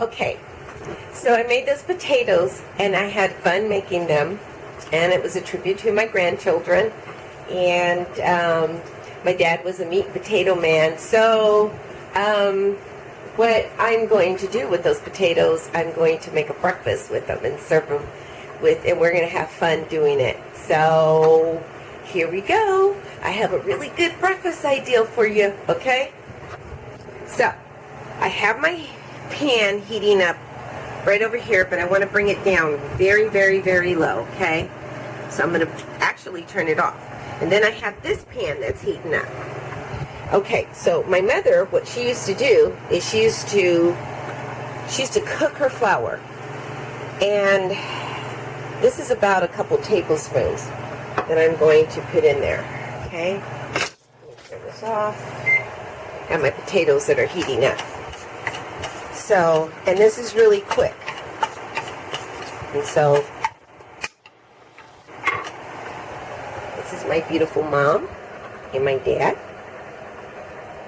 Okay, so I made those potatoes and I had fun making them, and it was a tribute to my grandchildren. And my dad was a meat potato man, so what I'm going to do with those potatoes, I'm going to make a breakfast with them and serve them and we're going to have fun doing it. So here we go. I have a really good breakfast idea for you, okay? So I have my pan heating up right over here, but I want to bring it down very, very, very low, okay? So I'm going to actually turn it off. And then I have this pan that's heating up. Okay, so my mother, what she used to do is she used to cook her flour. And this is about a couple tablespoons that I'm going to put in there, okay? Let me turn this off. And my potatoes that are heating up. So, and this is really quick. And so, this is my beautiful mom and my dad.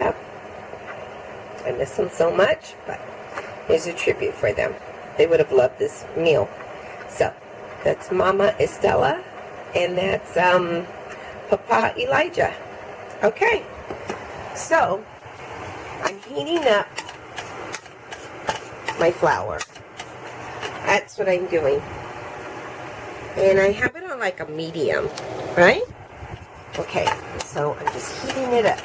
Yep. I miss them so much, but here's a tribute for them. They would have loved this meal. So, that's Mama Estella, and that's Papa Elijah. Okay, so I'm heating up my flour. That's what I'm doing. And I have it on like a medium, right? Okay, so I'm just heating it up.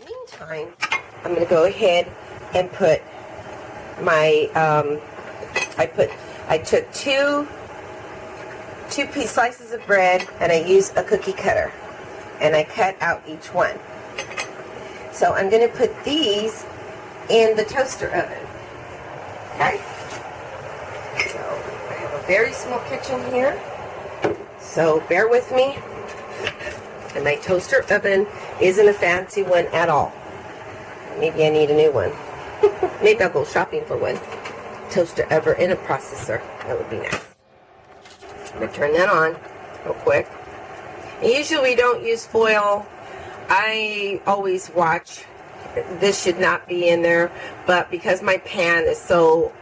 Meantime, I'm going to go ahead and put my, I took two piece slices of bread and I used a cookie cutter and I cut out each one. So I'm going to put these in the toaster oven. Okay? So I have a very small kitchen here. So bear with me. And my toaster oven isn't a fancy one at all. Maybe I need a new one. Maybe I'll go shopping for one. Toaster oven and a processor. That would be nice. I'm going to turn that on real quick. And usually we don't use foil. I always watch. This should not be in there, but because my pan is so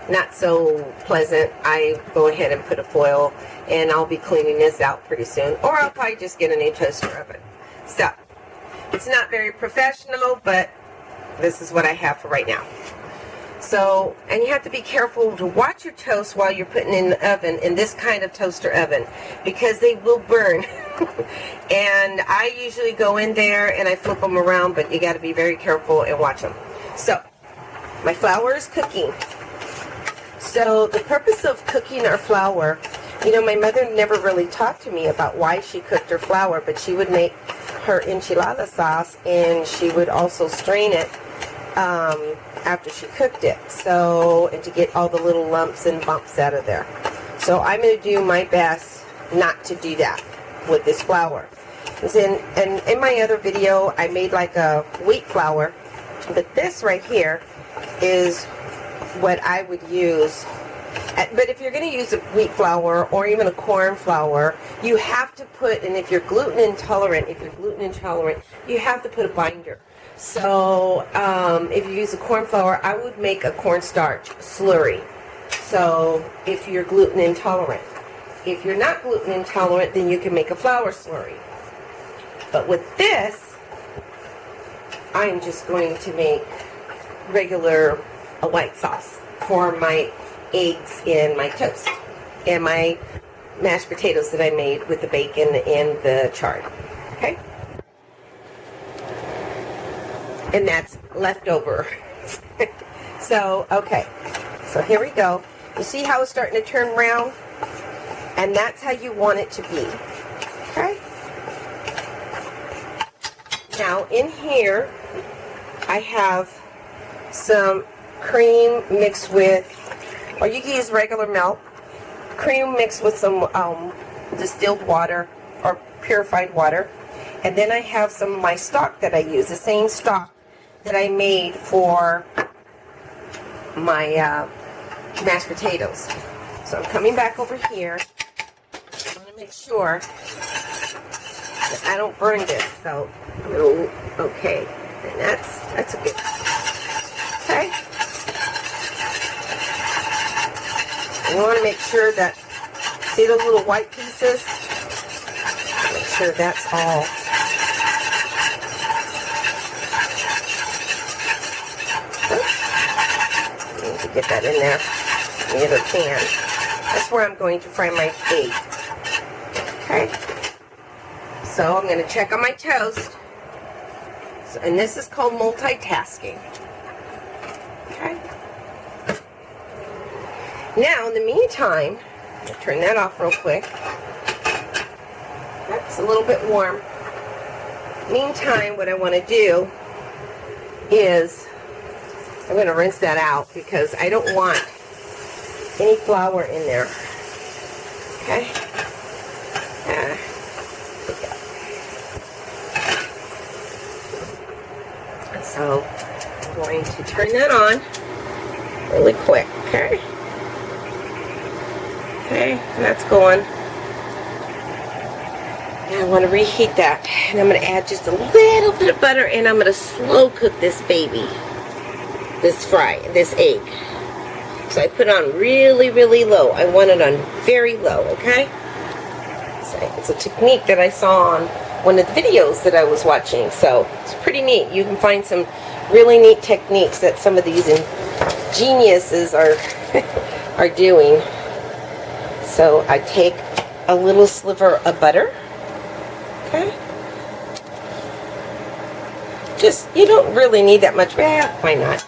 not so pleasant, I go ahead and put a foil, and I'll be cleaning this out pretty soon, or I'll probably just get a new toaster oven. So it's not very professional, but this is what I have for right now. So, and you have to be careful to watch your toast while you're putting in the oven, in this kind of toaster oven, because they will burn. And I usually go in there and I flip them around, but you got to be very careful and watch them. So, my flour is cooking. So, the purpose of cooking our flour, you know, my mother never really talked to me about why she cooked her flour, but she would make her enchilada sauce, and she would also strain it after she cooked it, so, and to get all the little lumps and bumps out of there. So I'm going to do my best not to do that with this flour. And in my other video, I made like a wheat flour, but this right here is what I would use. But if you're going to use a wheat flour or even a corn flour, you have to put, and if you're gluten intolerant, you have to put a binder. So if you use a corn flour, I would make a cornstarch slurry. So if you're gluten intolerant. If you're not gluten intolerant, then you can make a flour slurry. But with this, I'm just going to make regular white sauce for my eggs and my toast and my mashed potatoes that I made with the bacon and the chard. Okay? And that's leftover. So, okay. So here we go. You see how it's starting to turn brown? And that's how you want it to be. Okay? Now, in here, I have some cream mixed with, or you can use regular milk, cream mixed with some distilled water or purified water. And then I have some of my stock that I use, the same stock that I made for my mashed potatoes. So I'm coming back over here. I want to make sure that I don't burn this. So, okay, and that's a good. You want to make sure that, see those little white pieces? Make sure that's all. I need to get that in there, in the other pan. That's where I'm going to fry my egg. Okay. So I'm going to check on my toast. So, and this is called multitasking. Okay. Now, in the meantime, I'll turn that off real quick. That's a little bit warm. Meantime, what I want to do is I'm going to rinse that out because I don't want any flour in there. Okay. So I'm going to turn that on really quick. Okay. Okay, and that's going. And I want to reheat that. And I'm going to add just a little bit of butter, and I'm going to slow cook this baby. This egg. So I put it on really, really low. I want it on very low, okay? So it's a technique that I saw on one of the videos that I was watching. So it's pretty neat. You can find some really neat techniques that some of these geniuses are are doing. So I take a little sliver of butter. Okay. Just, you don't really need that much. Well, why not?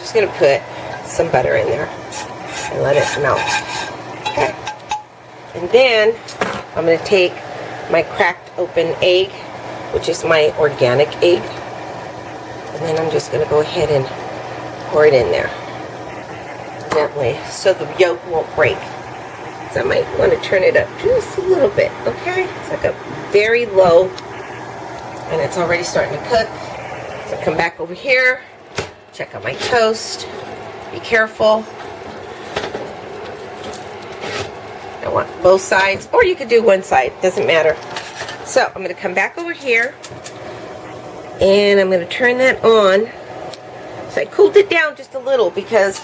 Just going to put some butter in there and let it melt. Okay. And then I'm going to take my cracked open egg, which is my organic egg. And then I'm just going to go ahead and pour it in there gently so the yolk won't break. So I might want to turn it up just a little bit, okay? It's like a very low, and it's already starting to cook. So come back over here, check out my toast. Be careful. I want both sides, or you could do one side, doesn't matter. So I'm going to come back over here, and I'm going to turn that on. So I cooled it down just a little because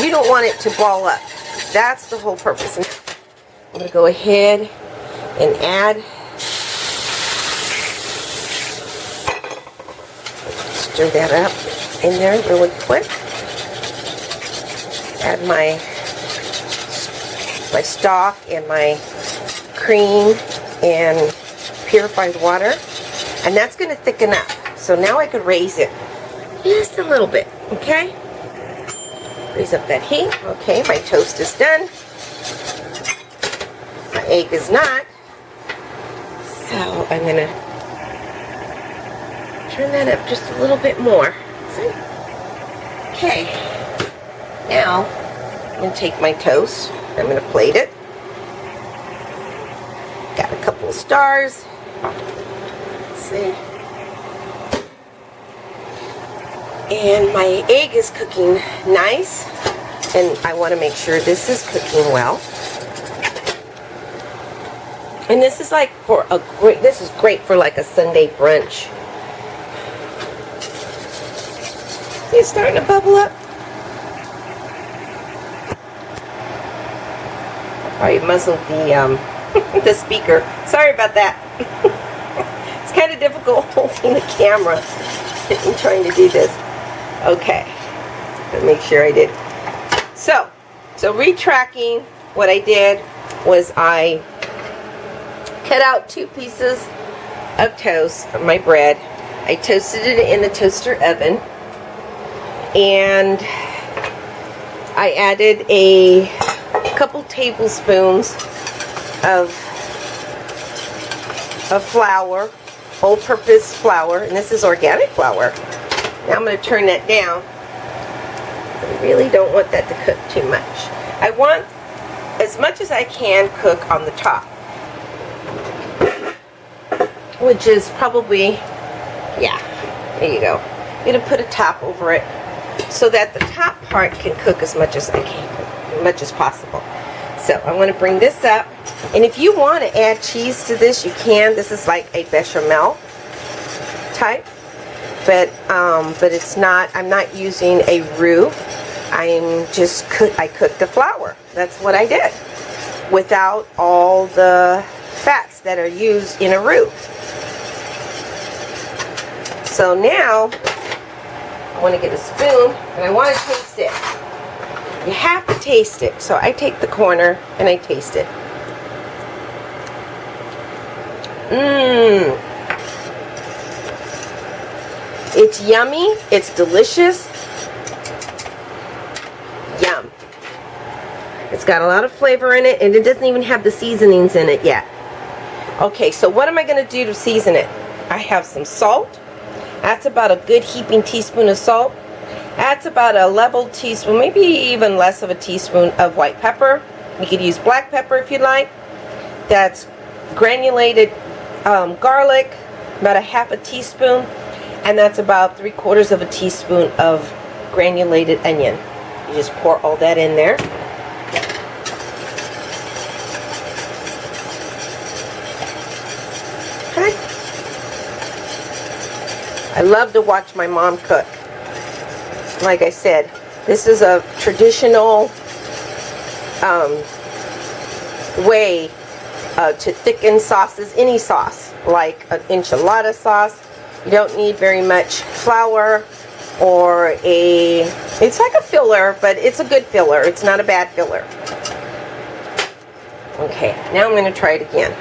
you don't want it to ball up. That's the whole purpose. I'm going to go ahead and add, stir that up in there really quick. Add my stock and my cream and purified water, and that's going to thicken up. So now I could raise it just a little bit, okay? Raise up that heat. Okay, my toast is done. My egg is not. So I'm going to turn that up just a little bit more. See? Okay. Now, I'm going to take my toast. I'm going to plate it. Got a couple of stars. See? And my egg is cooking nice. And I want to make sure this is cooking well. And this is like for a great, this is great for like a Sunday brunch. See, it's starting to bubble up. I muzzled the the speaker. Sorry about that. It's kind of difficult holding the camera and trying to do this. Okay, let me make sure I did. So retracking, what I did was I cut out 2 pieces of toast, of my bread. I toasted it in the toaster oven, and I added a couple tablespoons of flour, all-purpose flour, and this is organic flour. Now I'm going to turn that down. I really don't want that to cook too much. I want as much as I can cook on the top, which is probably, yeah, there you go. I'm going to put a top over it so that the top part can cook as much as I can, as much as possible. So I want to bring this up, and if you want to add cheese to this, you can. This is like a bechamel type, but it's not. I'm not using a roux I cooked the flour. That's what I did, without all the fats that are used in a roux. So now I want to get a spoon and I want to taste it. You have to taste it. So I take the corner and I taste it. Mmm. It's yummy. It's delicious. Yum. It's got a lot of flavor in it, and it doesn't even have the seasonings in it yet. Okay, so what am I going to do to season it? I have some salt. That's about a good heaping teaspoon of salt. That's about a level teaspoon, maybe even less of a teaspoon of white pepper. You could use black pepper if you'd like. That's granulated garlic, about a half a teaspoon. And that's about 3/4 of a teaspoon of granulated onion. You just pour all that in there. Okay. I love to watch my mom cook. Like I said, this is a traditional way to thicken sauces, any sauce, like an enchilada sauce. You don't need very much flour or it's like a filler, but it's a good filler. It's not a bad filler. Okay, now I'm going to try it again.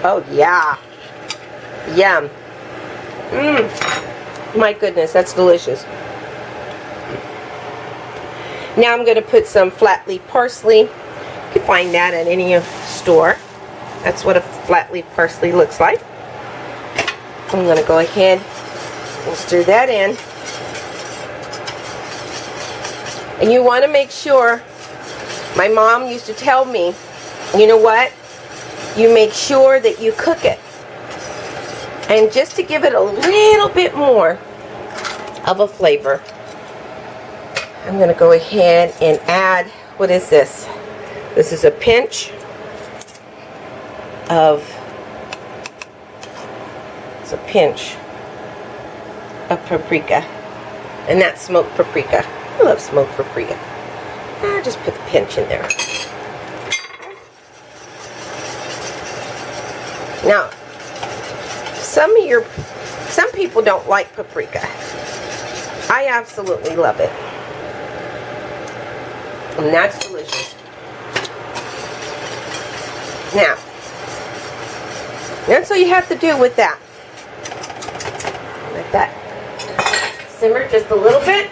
Oh yeah. Yum. My goodness, that's delicious. Now I'm going to put some flat leaf parsley. You can find that at any store. That's what a flat leaf parsley looks like. I'm going to go ahead and stir that in. And you want to make sure, my mom used to tell me, you know what? You make sure that you cook it. And just to give it a little bit more of a flavor, I'm going to go ahead and add, what is this? This is a pinch of, it's a pinch of paprika. And that's smoked paprika. I love smoked paprika. I'll just put the pinch in there. Now, some people don't like paprika. I absolutely love it. And that's delicious. Now, that's all you have to do with that. Let that simmer just a little bit.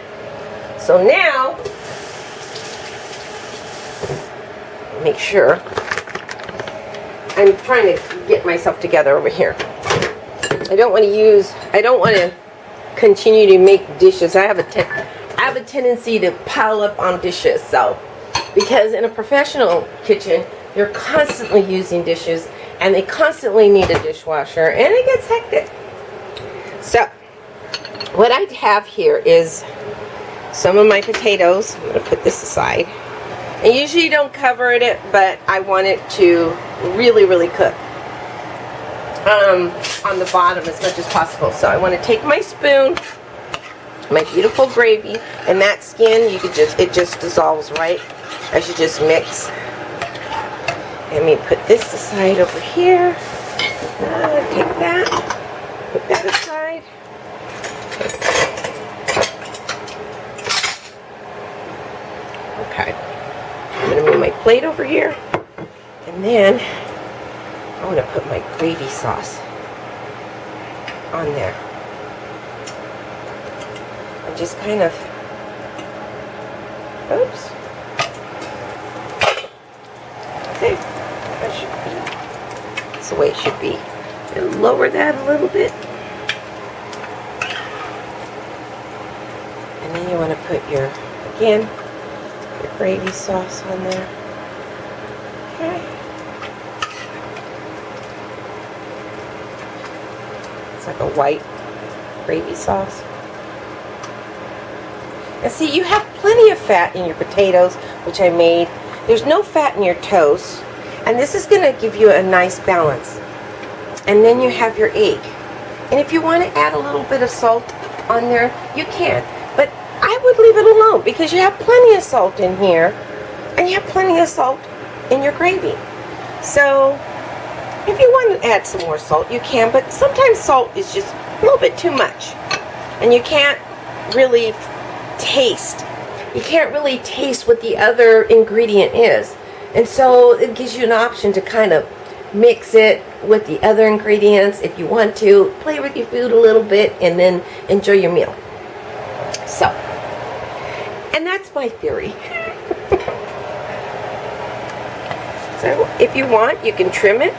So now, make sure, I'm trying to get myself together over here. I don't want to continue to make dishes. I have a tendency to pile up on dishes. So, because in a professional kitchen, you're constantly using dishes, and they constantly need a dishwasher, and it gets hectic. So, what I have here is some of my potatoes. I'm going to put this aside. And usually you don't cover it, but I want it to really, really cook on the bottom as much as possible. So I want to take my spoon, my beautiful gravy, and that skin, it just dissolves right as you just mix. Let me put this aside over here. Take that, put that aside. Okay. I'm going to move my plate over here, and then I want to put my gravy sauce on there. And just kind of, oops. Okay, that should be, that's the way it should be. And lower that a little bit. And then you want to put your, again, your gravy sauce on there. Okay. It's like a white gravy sauce. And see, you have plenty of fat in your potatoes, which I made. There's no fat in your toast. And this is going to give you a nice balance. And then you have your egg. And if you want to add a little bit of salt, on there, you can. But I would leave it alone because you have plenty of salt in here and you have plenty of salt in your gravy. So if you want to add some more salt, you can, but sometimes salt is just a little bit too much. And you can't really taste. You can't really taste what the other ingredient is. And so it gives you an option to kind of mix it with the other ingredients if you want to. Play with your food a little bit and then enjoy your meal. So, and that's my theory. So if you want, you can trim it,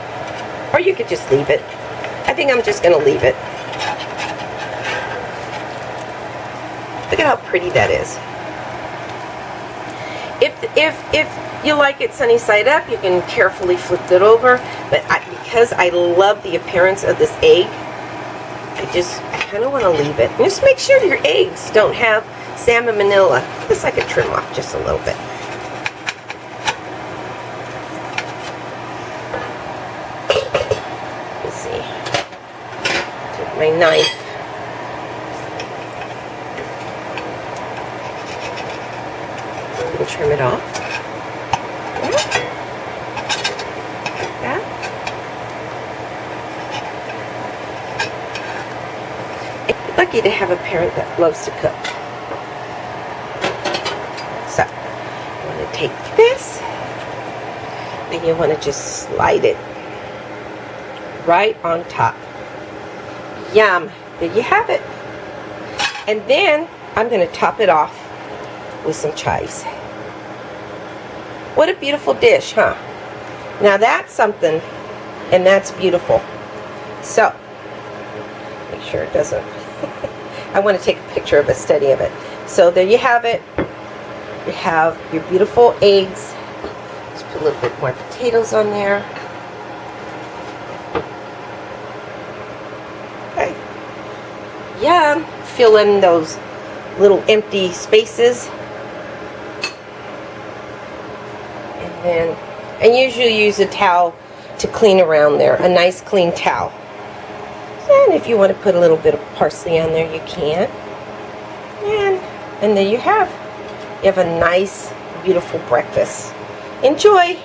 or you could just leave it. I think I'm just going to leave it. Look at how pretty that is. If you like it sunny side up, you can carefully flip it over. But because I love the appearance of this egg, I kind of want to leave it. And just make sure your eggs don't have salmonella. This I could trim off just a little bit. Let's see. Take my knife. And trim it off. Lucky to have a parent that loves to cook. So, you want to take this, and you want to just slide it right on top. Yum! There you have it. And then I'm going to top it off with some chives. What a beautiful dish, huh? Now that's something, and that's beautiful. So, make sure it doesn't. I want to take a picture of a study of it. So there you have it. You have your beautiful eggs. Just put a little bit more potatoes on there. Okay. Yum. Fill in those little empty spaces. And usually use a towel to clean around there. A nice clean towel. And if you want to put a little bit of parsley on there, you can. And there you have. You have a nice, beautiful breakfast. Enjoy!